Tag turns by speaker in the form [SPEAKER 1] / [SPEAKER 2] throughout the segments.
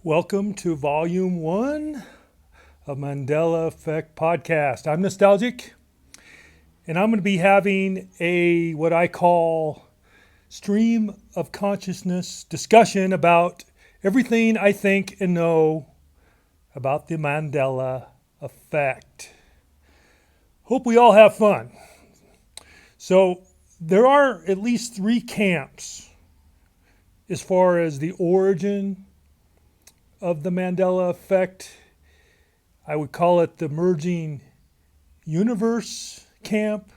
[SPEAKER 1] Welcome to Volume 1 of Mandela Effect Podcast. I'm Nostalgic, and I'm going to be having a what I call stream of consciousness discussion about everything I think and know about the Mandela Effect. Hope we all have fun. So, there are at least three camps as far as the origin of the Mandela Effect. I would call it the merging universe camp,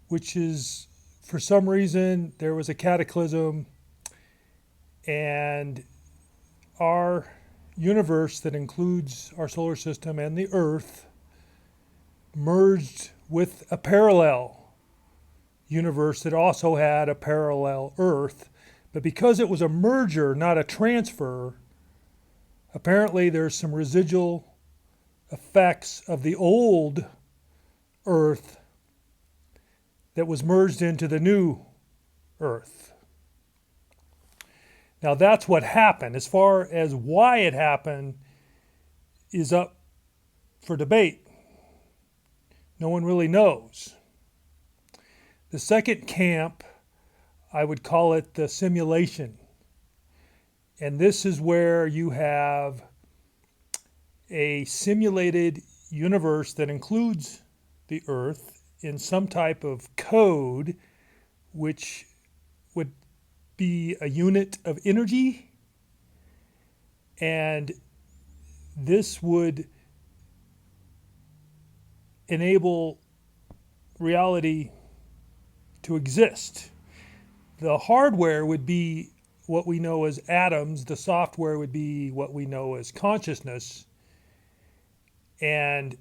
[SPEAKER 1] which is, for some reason, there was a cataclysm and our universe that includes our solar system and the Earth merged with a parallel universe that also had a parallel Earth. But because it was a merger, not a transfer, apparently there's some residual effects of the old Earth that was merged into the new Earth. Now that's what happened. As far as why it happened is up for debate. No one really knows. The second camp, I would call it the simulation. And this is where you have a simulated universe that includes the Earth in some type of code, which would be a unit of energy. And this would enable reality to exist. The hardware would be what we know as atoms. The software would be what we know as consciousness. And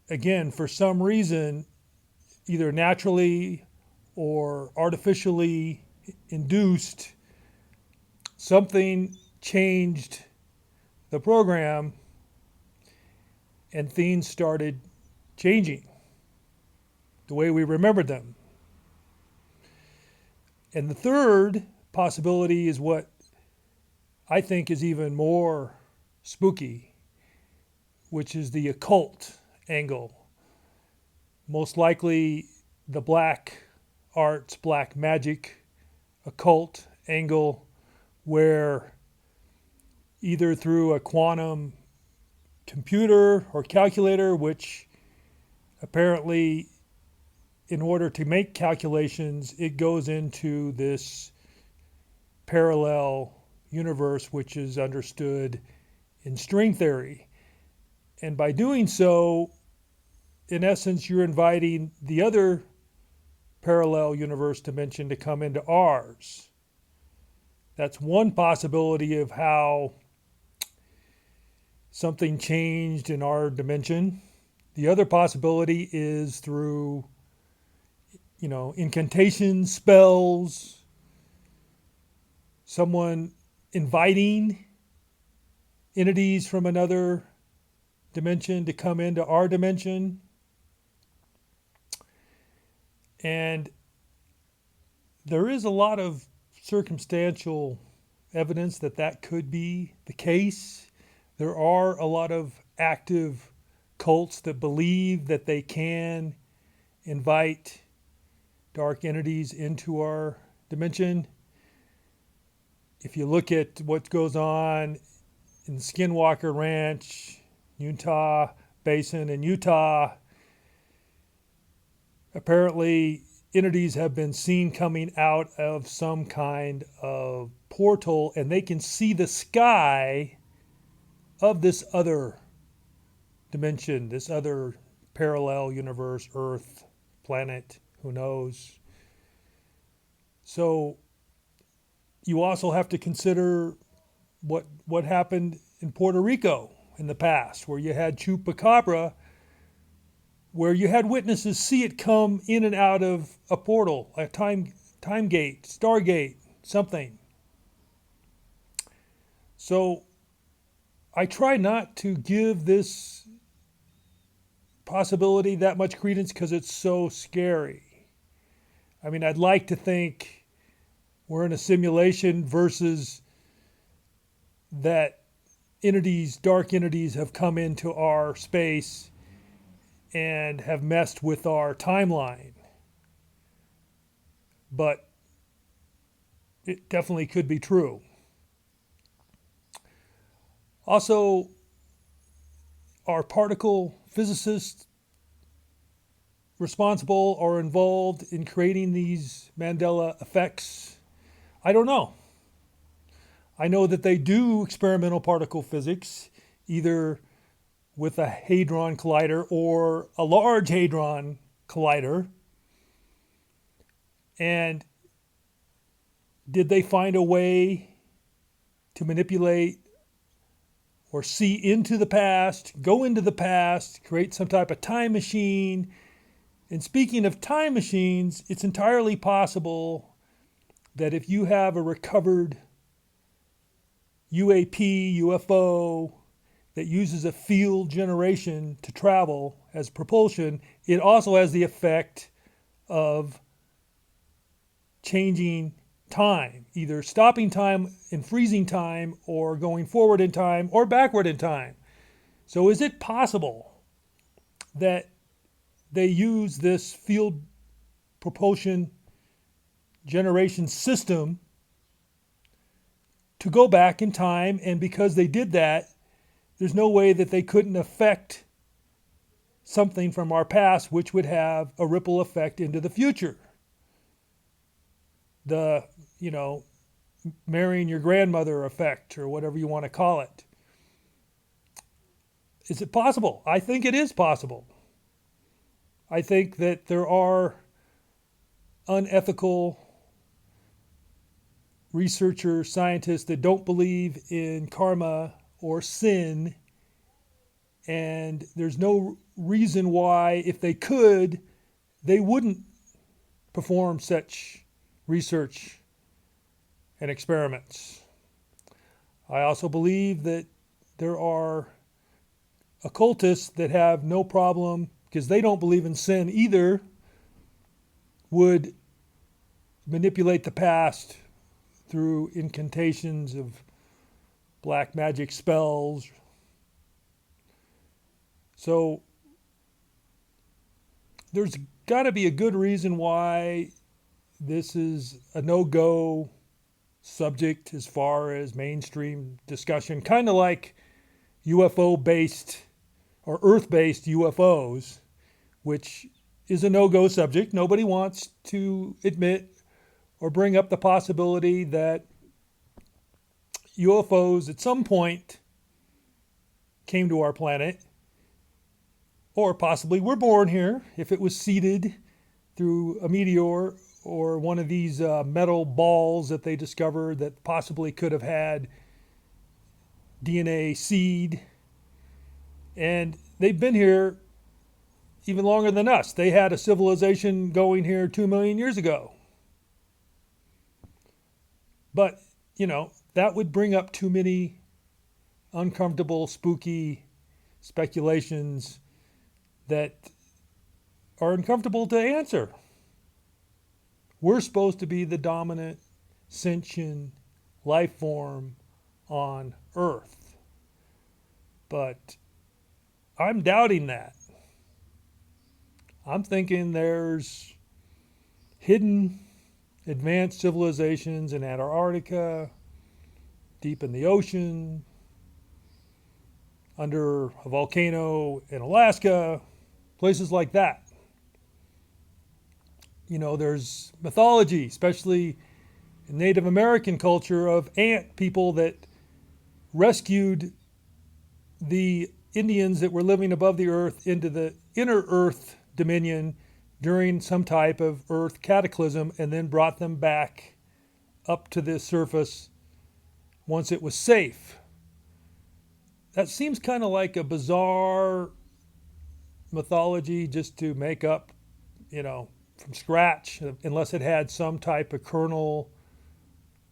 [SPEAKER 1] again, for some reason, either naturally or artificially induced, something changed the program and things started changing the way we remembered them. And the third possibility is what I think is even more spooky, which is the occult angle. Most likely the black arts, black magic, occult angle, where either through a quantum computer or calculator, which apparently in order to make calculations, it goes into this parallel universe, which is understood in string theory. And by doing so, in essence, you're inviting the other parallel universe dimension to come into ours. That's one possibility of how something changed in our dimension. The other possibility is through incantations, spells, someone inviting entities from another dimension to come into our dimension. And there is a lot of circumstantial evidence that that could be the case. There are a lot of active cults that believe that they can invite dark entities into our dimension. If you look at what goes on in Skinwalker Ranch, Utah Basin in Utah, apparently entities have been seen coming out of some kind of portal, and they can see the sky of this other dimension, this other parallel universe, Earth, planet, who knows. So you also have to consider what happened in Puerto Rico in the past, where you had Chupacabra, where you had witnesses see it come in and out of a portal, a time gate, stargate, something. So I try not to give this possibility that much credence because it's so scary. I mean, I'd like to think we're in a simulation versus that entities, dark entities, have come into our space and have messed with our timeline. But it definitely could be true. Also, are particle physicists responsible or involved in creating these Mandela effects? I don't know. I know that they do experimental particle physics, either with a hadron collider or a large hadron collider. And did they find a way to manipulate or see into the past, go into the past, create some type of time machine? And speaking of time machines, it's entirely possible that if you have a recovered UAP, UFO, that uses a field generation to travel as propulsion, it also has the effect of changing time, either stopping time and freezing time, or going forward in time or backward in time. So is it possible that they use this field propulsion generation system to go back in time, and because they did that, there's no way that they couldn't affect something from our past which would have a ripple effect into the future? The, marrying your grandmother effect, or whatever you want to call it. Is it possible? I think it is possible. I think that there are unethical researchers, scientists that don't believe in karma or sin, and there's no reason why, if they could, they wouldn't perform such research and experiments. I also believe that there are occultists that have no problem, because they don't believe in sin either, would manipulate the past through incantations of black magic spells. So there's got to be a good reason why this is a no-go subject as far as mainstream discussion, kind of like UFO-based or Earth-based UFOs, which is a no-go subject. Nobody wants to admit or bring up the possibility that UFOs at some point came to our planet, or possibly were born here if it was seeded through a meteor or one of these metal balls that they discovered that possibly could have had DNA seed. And they've been here even longer than us. They had a civilization going here 2 million years ago. But, that would bring up too many uncomfortable, spooky speculations that are uncomfortable to answer. We're supposed to be the dominant sentient life form on Earth. But I'm doubting that. I'm thinking there's hidden advanced civilizations in Antarctica, deep in the ocean, under a volcano in Alaska, places like that. There's mythology, especially in Native American culture, of ant people that rescued the Indians that were living above the earth into the inner earth dominion during some type of earth cataclysm, and then brought them back up to the surface once it was safe. That seems kind of like a bizarre mythology just to make up, from scratch, unless it had some type of kernel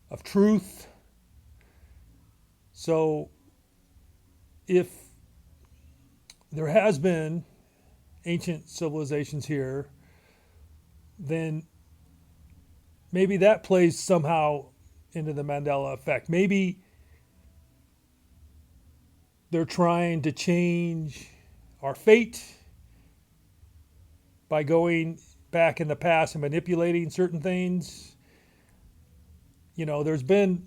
[SPEAKER 1] of truth. So if there has been ancient civilizations here, then maybe that plays somehow into the Mandela effect. Maybe they're trying to change our fate by going back in the past and manipulating certain things. There's been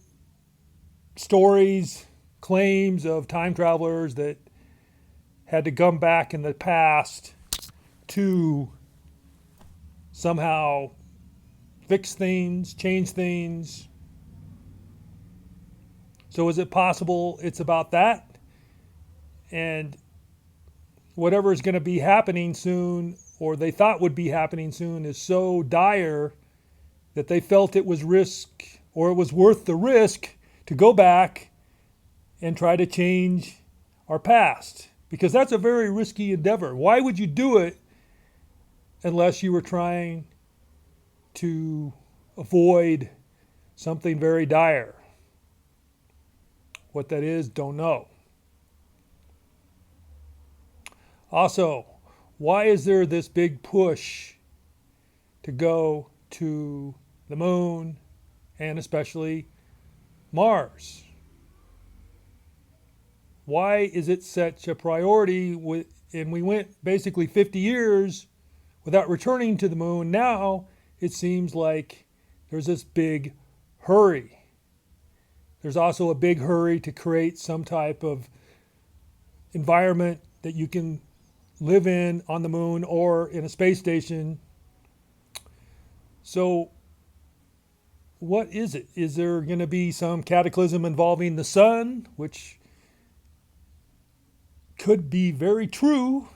[SPEAKER 1] stories, claims of time travelers that had to come back in the past to somehow fix things, change things. So is it possible it's about that? And whatever is going to be happening soon, or they thought would be happening soon, is so dire that they felt it was risk, or it was worth the risk to go back and try to change our past. Because that's a very risky endeavor. Why would you do it unless you were trying to avoid something very dire? What that is, don't know. Also, why is there this big push to go to the moon and especially Mars? Why is it such a priority? And we went basically 50 years without returning to the moon. Now it seems like there's this big hurry. There's also a big hurry to create some type of environment that you can live in on the moon or in a space station. So what is it? Is there going to be some cataclysm involving the sun, which could be very true?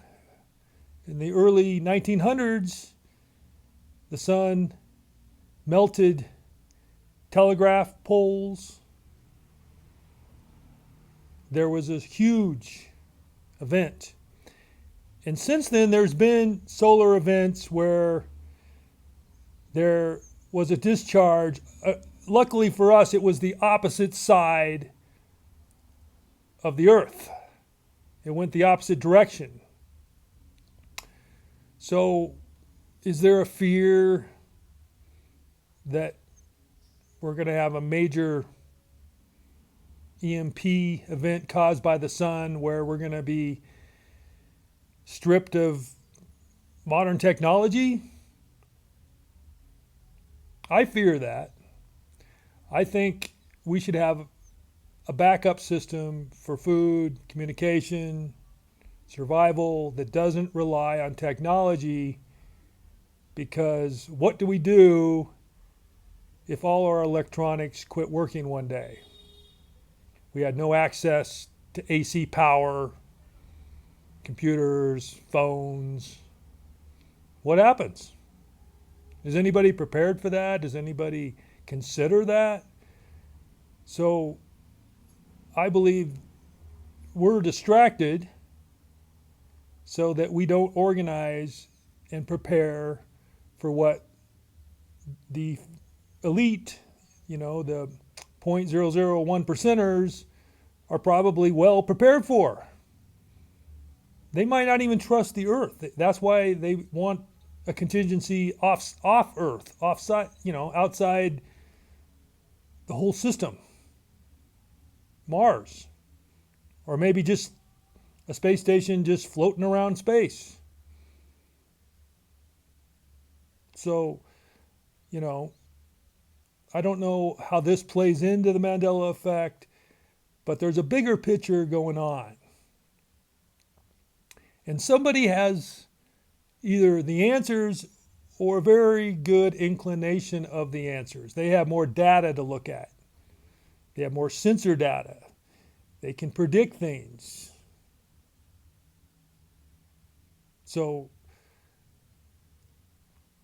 [SPEAKER 1] In the early 1900s, the sun melted telegraph poles. There was a huge event. And since then, there's been solar events where there was a discharge. Luckily for us, it was the opposite side of the Earth. It went the opposite direction. So, is there a fear that we're going to have a major EMP event caused by the sun where we're going to be stripped of modern technology? I fear that. I think we should have a backup system for food, communication, survival that doesn't rely on technology, because what do we do if all our electronics quit working one day? We had no access to AC power, computers, phones. What happens? Is anybody prepared for that? Does anybody consider that? So I believe we're distracted so that we don't organize and prepare for what the elite, the 0.001 percenters are probably well prepared for. They might not even trust the Earth. That's why they want a contingency off Earth, outside the whole system. Mars. Or maybe just a space station just floating around space. So, I don't know how this plays into the Mandela effect, but there's a bigger picture going on. And somebody has either the answers or a very good inclination of the answers. They have more data to look at. They have more sensor data. They can predict things. So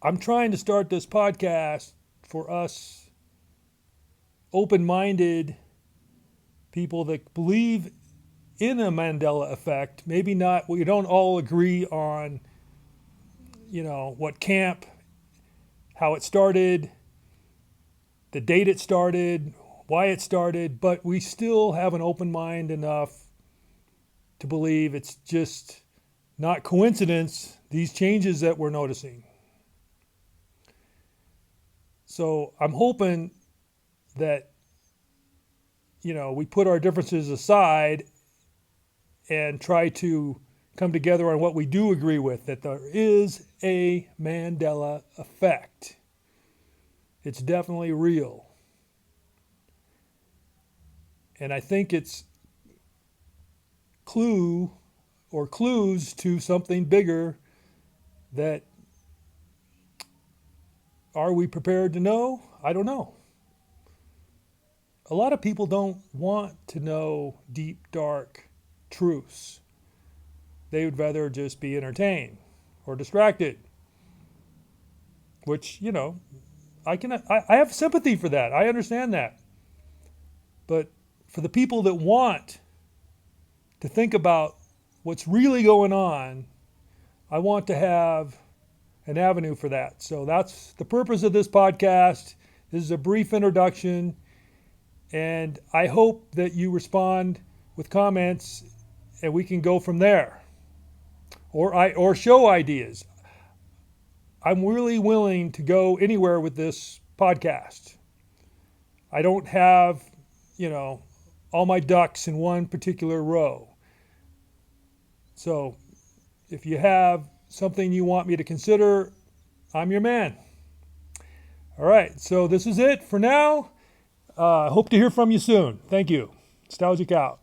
[SPEAKER 1] I'm trying to start this podcast for us open-minded people that believe in a Mandela effect. Maybe not, we don't all agree on, what camp, how it started, the date it started, why it started, but we still have an open mind enough to believe it's just not coincidence, these changes that we're noticing. So I'm hoping that, we put our differences aside and try to come together on what we do agree with, that there is a Mandela effect. It's definitely real. And I think it's clue or clues to something bigger that are we prepared to know? I don't know. A lot of people don't want to know deep, dark truths. They would rather just be entertained or distracted, which, I have sympathy for that. I understand that. But for the people that want to think about what's really going on, I want to have an avenue for that. So that's the purpose of this podcast. This is a brief introduction, and I hope that you respond with comments and we can go from there. Or show ideas. I'm really willing to go anywhere with this podcast. I don't have, all my ducks in one particular row. So if you have something you want me to consider, I'm your man. All right, so this is it for now. Hope to hear from you soon. Thank you. Nostalgic out.